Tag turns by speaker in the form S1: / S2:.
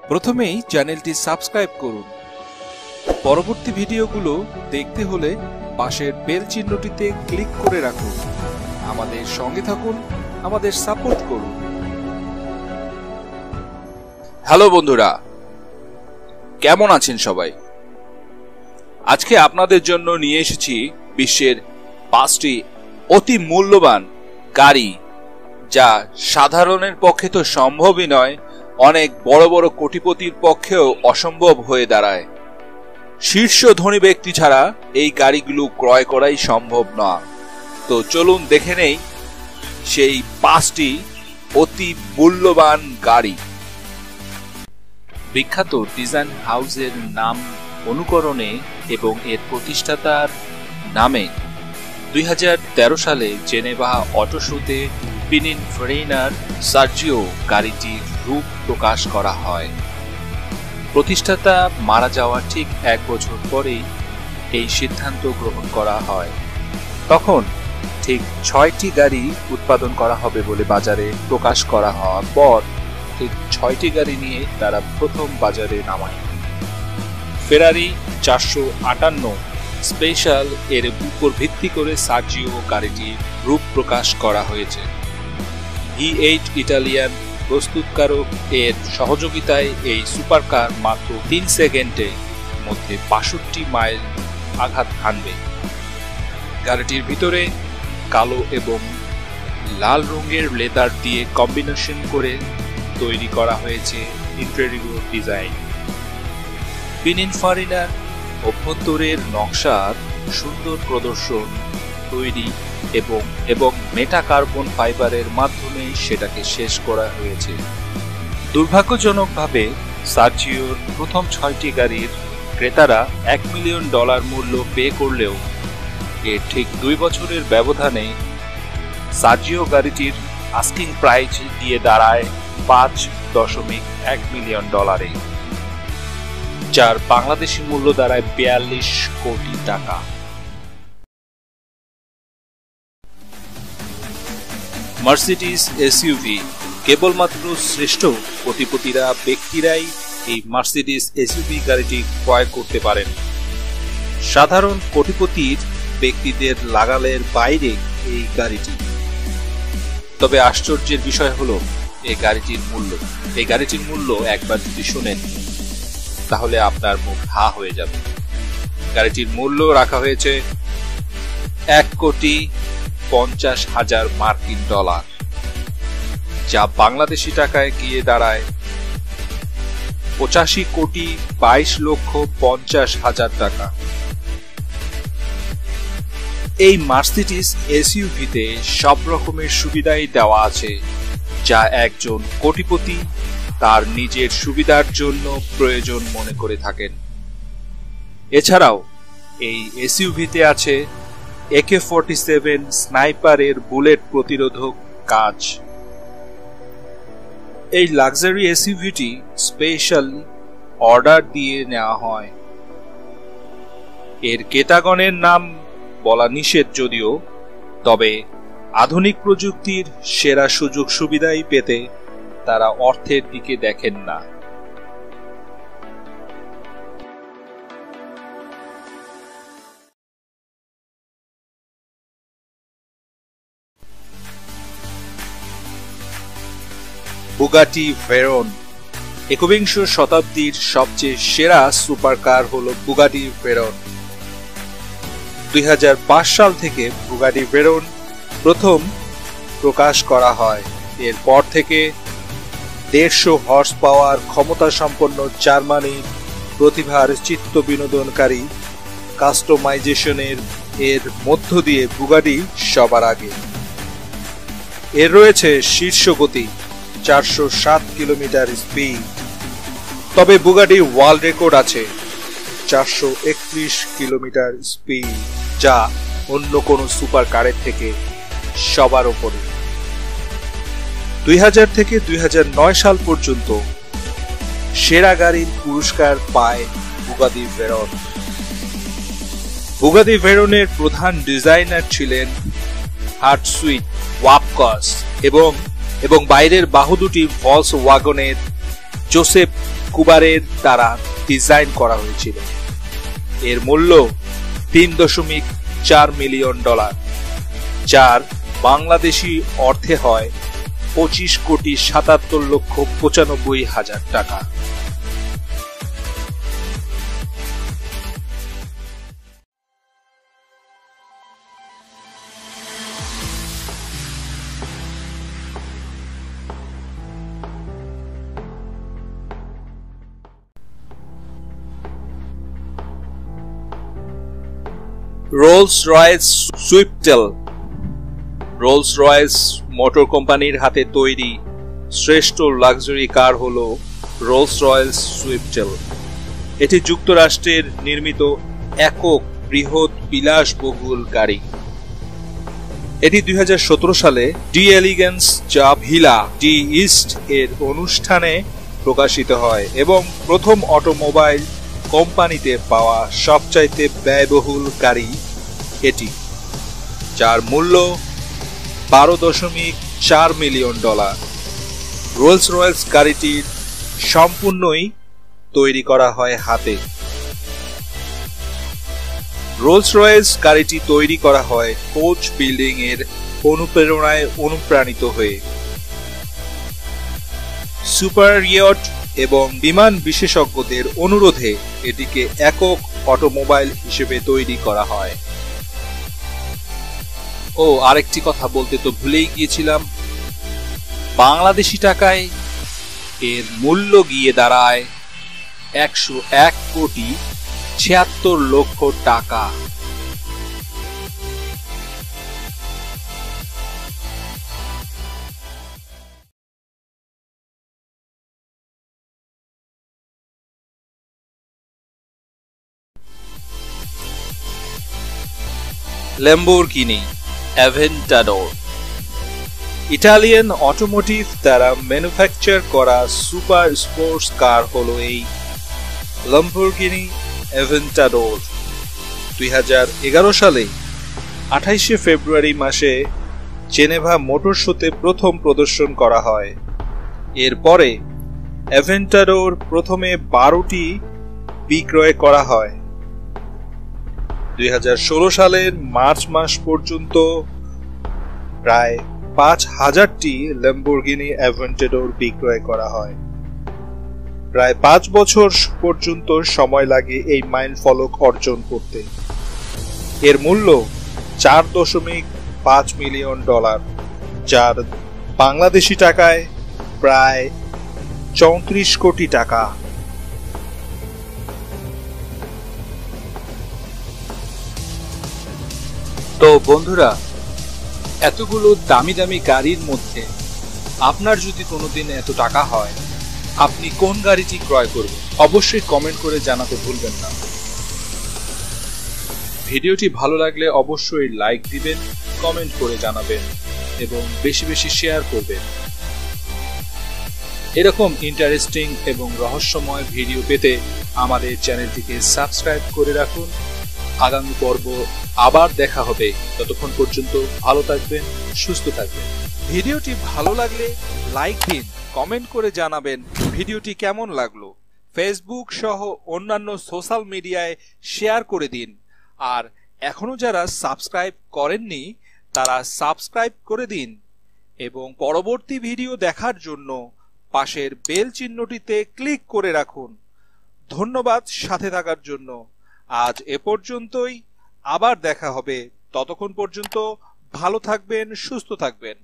S1: প্রথমেই চ্যানেলটি সাবস্ক্রাইব করুন। পরবর্তী ভিডিওগুলো দেখতে হলে পাশের বেল চিহ্নটিতে ক্লিক করে রাখুন। আমাদের সঙ্গে থাকুন, আমাদের সাপোর্ট করুন। হ্যালো বন্ধুরা, কেমন আছেন সবাই? আজকে আপনাদের জন্য নিয়ে এসেছি বিশ্বের 5টি অতি মূল্যবান গাড়ি, যা সাধারণের পক্ষে তো সম্ভবই নয়, অনেক বড় বড় কোটিপতির পক্ষেও অসম্ভব হয়ে দাঁড়ায়। শীর্ষ ধনী ব্যক্তি ছাড়া এই গাড়িগুলো ক্রয় করাই সম্ভব না। তো চলুন দেখে নেই সেই 5টি অতি মূল্যবান গাড়ি। বিখ্যাত ডিজাইন হাউসের নাম অনুকরণে এবং এর প্রতিষ্ঠাতার নামে 2013 সালে জেনেভা অটো শোতে পিনিনফারিনার সার্জিও গাড়িটির রূপ প্রকাশ করা হয়। প্রতিষ্ঠাতা মারা যাওয়ার ঠিক 1 বছর পরেই এই সিদ্ধান্ত গ্রহণ করা হয়। তখন ঠিক 6টি গাড়ি উৎপাদন করা হবে বলে বাজারে প্রকাশ করা হওয়ার পর ঠিক 6টি গাড়ি নিয়ে তারা প্রথম বাজারে নামায়। ফেরারি 458 স্পেশাল এর উপর ভিত্তি করে সার্জিও গাড়িটির রূপ প্রকাশ করা হয়েছে। V8 ইটালিয়ান প্রস্তুতকারক এর সহযোগিতায় এই সুপারকার মাত্র 3 সেকেন্ডের মধ্যে 62 মাইল আঘাত হানবে। গাড়িটির ভিতরে কালো এবং লাল রঙের লেদার দিয়ে কম্বিনেশন করে তৈরি করা হয়েছে ইন্টেরিয়র ডিজাইন। পিনিনফারিনার অভ্যন্তরের নকশার সুন্দর প্রদর্শন তৈরি এবং মেটা কার্বন ফাইবারের মাধ্যমে সেটাকে শেষ করা হয়েছে। দুর্ভাগ্যজনকভাবে সার্জিওর প্রথম 6টি গাড়ির ক্রেতারা $1 মিলিয়ন মূল্য পে করলেও এর ঠিক 2 বছরের ব্যবধানে সার্জিও গাড়িটির আস্কিং প্রাইস দিয়ে দাঁড়ায় $5.1 মিলিয়ন, যার বাংলাদেশি মূল্য দাঁড়ায় 42 কোটি টাকা। মার্সিডিজ এসইউভি কেবলমাত্র শ্রেষ্ঠ কোটিপতিরা ব্যক্তিরাই এই মার্সিডিজ এসইউভি গাড়িটি ক্রয় করতে পারেন। সাধারণ কোটিপতির ব্যক্তিদের লাগালের বাইরে এই গাড়িটি। তবে আশ্চর্যের বিষয় হলো এই গাড়িটির মূল্য একবার যদি শুনেন তাহলে আপনার মুখ হা হয়ে যাবে। গাড়িটির মূল্য রাখা হয়েছে $1,50,00,000 মার্কিন, যা বাংলাদেশি টাকায় গিয়ে দাঁড়ায় $85,22,50,000 টাকা। এই মার্সিডিজ এসইউভিতে সব রকমের সুবিধাই দেওয়া আছে, যা একজন কোটিপতি তার নিজের সুবিধার জন্য প্রয়োজন মনে করে থাকেন। এছাড়াও এই এসইউভিতে আছে AK-47 স্নাইপারের বুলেট প্রতিরোধক কাজ। এই লাক্সারি এসইউভিটি স্পেশাল অর্ডার দিয়ে নেওয়া হয়। এর ক্রেতাগণের নাম বলা নিষেধ যদিও, তবে আধুনিক প্রযুক্তির সেরা সুযোগ সুবিধাই পেতে তারা অর্থের দিকে দেখেন না। Bugatti Veron. 21শ শতাব্দীর সবচেয়ে সেরা সুপারকার হলো বুগাটি ভেরন। 2005 সাল থেকে বুগাটি ভেরন প্রথম প্রকাশ করা হয়। এরপর থেকে 150 হর্স পাওয়ার ক্ষমতা সম্পন্ন জার্মানির প্রতিভার চিত্ত বিনোদনকারী কাস্টমাইজেশনের এর মধ্য দিয়ে বুগাটি সবার আগে। এর রয়েছে শীর্ষ গতি 407 কিলোমিটার স্পিড। তবে বুগাটির ওয়ার্ল্ড রেকর্ড আছে 431 কিলোমিটার স্পিড, যা অন্য কোনো সুপার কারের থেকে সবার উপরে। 2000 থেকে 2009 সাল পর্যন্ত সেরা গাড়ির পুরস্কার পায় বুগাটি ভেরন। বুগাটি ভেরনের প্রধান ডিজাইনার ছিলেন হার্টসুইট ওয়াপকস এবং বাইরের বাহু দুটি ভলক্সওয়াগনের জোসেফ কুবারের দ্বারা ডিজাইন করা হয়েছিল। এর মূল্য $3.4 মিলিয়ন, যার বাংলাদেশি অর্থে হয় 25,77,95,000 টাকা। Rolls Royce Sweptail. Rolls Royce motor কোম্পানির হাতে তৈরি শ্রেষ্ঠ লাক্সারি কার হল রোলস রয়েস সুইফটেল। এটি যুক্তরাষ্ট্রের নির্মিত একক বৃহৎ বিলাসবহুল গাড়ি। এটি 2017 সালে ডি এলিগেন্স যা ভিলা ডি ইস্ট এর অনুষ্ঠানে প্রকাশিত হয় এবং প্রথম অটোমোবাইল কোম্পানিতে পাওয়া সবচাইতে ব্যয়বহুল গাড়ি এটি, যার মূল্য $12.4 মিলিয়ন। রোলস রয়েস গাড়িটির সম্পূর্ণই তৈরি করা হয় হাতে। রোলস রয়েস গাড়িটি তৈরি করা হয় কোচ বিল্ডিং এর অনুপ্রেরণায় অনুপ্রাণিত হয়ে। সুপার ইয়ট এবং বিমান বিশেষজ্ঞদের অনুরোধে এটিকে একক অটোমোবাইল হিসেবে তৈরি করা হয়। ও আরেকটি কথা বলতে তো ভুলেই গিয়েছিলাম, বাংলাদেশি টাকায় এর মূল্য গিয়ে দাঁড়ায় 101,76,00,000 টাকা। ল্যাম্বোরগিনি অ্যাভেন্টাডোর। ইটালিয়ান অটোমোটিভ দ্বারা ম্যানুফ্যাকচার করা সুপার স্পোর্টস কার হলো এই ল্যাম্বোরগিনি অ্যাভেন্টাডোর। 2011 সালে 28শে ফেব্রুয়ারি মাসে জেনেভা মোটর শোতে প্রথম প্রদর্শন করা হয়। এরপরে অ্যাভেন্টাডোর প্রথমে 12টি বিক্রয় করা হয়। 2016 সালের মার্চ মাস পর্যন্ত প্রায় 5,000টি ল্যাম্বোরগিনি অ্যাভেন্টাডোর বিক্রয় করা হয়। প্রায় 5 বছর পর্যন্ত সময় লাগে এই মাইলফলক অর্জন করতে। এর মূল্য $4.5 মিলিয়ন, যার বাংলাদেশি টাকায় প্রায় 34 কোটি টাকা। তো বন্ধুরা, এতগুলো দামি দামি গাড়ির মধ্যে আপনার যদি কোনোদিন এত টাকা হয়, আপনি কোন গাড়িটি ক্রয় করবেন? অবশ্যই কমেন্ট করে জানাতে ভুলবেন না। ভিডিওটি ভালো লাগলে অবশ্যই লাইক দিবেন, কমেন্ট করে জানাবেন এবং বেশি বেশি শেয়ার করবেন। এরকম ইন্টারেস্টিং এবং রহস্যময় ভিডিও পেতে আমাদের চ্যানেলটিকে সাবস্ক্রাইব করে রাখুন। আগামী পর্ব আবার দেখা হবে। ততক্ষণ পর্যন্ত ভালো থাকবেন, সুস্থ থাকবেন। ভিডিওটি ভালো লাগলে লাইক দিন, কমেন্ট করে জানাবেন ভিডিওটি কেমন লাগলো। ফেসবুক সহ অন্যান্য সোশ্যাল মিডিয়ায় শেয়ার করে দিন। আর এখনো যারা সাবস্ক্রাইব করেননি তারা সাবস্ক্রাইব করে দিন এবং পরবর্তী ভিডিও দেখার জন্য পাশের বেল চিহ্নটিতে ক্লিক করে রাখুন। ধন্যবাদ সাথে থাকার জন্য। আজ এ পর্যন্তই, আবার দেখা হবে। ততক্ষণ পর্যন্ত ভালো থাকবেন, সুস্থ থাকবেন।